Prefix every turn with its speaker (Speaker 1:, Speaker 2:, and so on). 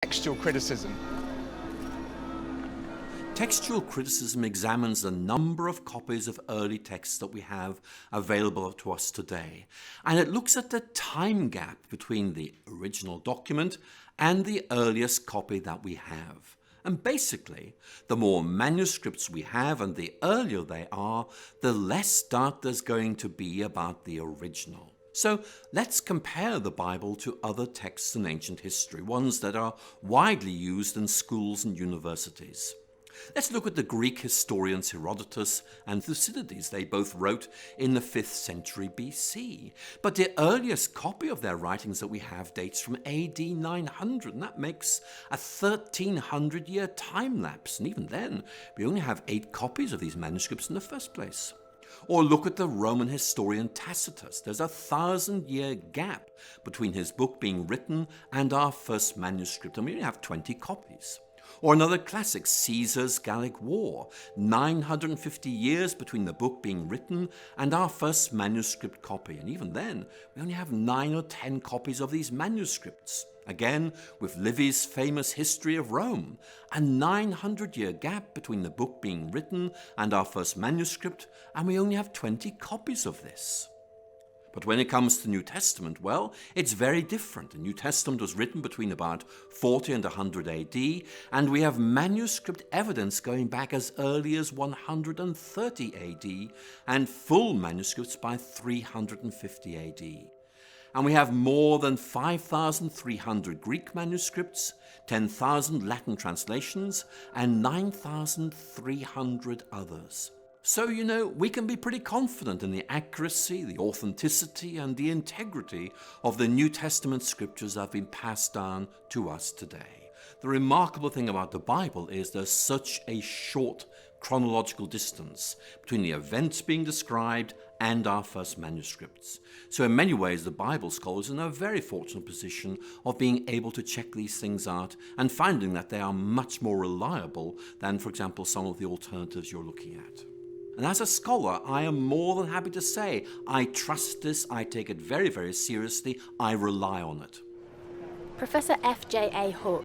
Speaker 1: textual criticism.
Speaker 2: Textual criticism examines the number of copies of early texts that we have available to us today, and it looks at the time gap between the original document and the earliest copy that we have. And basically, the more manuscripts we have and the earlier they are, the less doubt there's going to be about the original. So let's compare the Bible to other texts in ancient history, ones that are widely used in schools and universities. Let's look at the Greek historians Herodotus and Thucydides. They both wrote in the 5th century BC. But the earliest copy of their writings that we have dates from AD 900, and that makes a 1300-year time lapse. And even then, we only have 8 copies of these manuscripts in the first place. Or look at the Roman historian Tacitus. There's a 1000-year gap between his book being written and our first manuscript, and we only have 20 copies. Or another classic, Caesar's Gallic War, 950 years between the book being written and our first manuscript copy. And even then, we only have 9 or 10 copies of these manuscripts. Again, with Livy's famous History of Rome, a 900-year gap between the book being written and our first manuscript, and we only have 20 copies of this. But when it comes to the New Testament, well, it's very different. The New Testament was written between about 40 and 100 AD, and we have manuscript evidence going back as early as 130 AD, and full manuscripts by 350 AD. And we have more than 5,300 Greek manuscripts, 10,000 Latin translations, and 9,300 others. So, we can be pretty confident in the accuracy, the authenticity, and the integrity of the New Testament scriptures that have been passed down to us today. The remarkable thing about the Bible is there's such a short chronological distance between the events being described and our first manuscripts. So in many ways, the Bible scholars are in a very fortunate position of being able to check these things out and finding that they are much more reliable than, for example, some of the alternatives you're looking at. And as a scholar, I am more than happy to say, I trust this, I take it very, very seriously, I rely on it.
Speaker 3: Professor F.J.A. Hook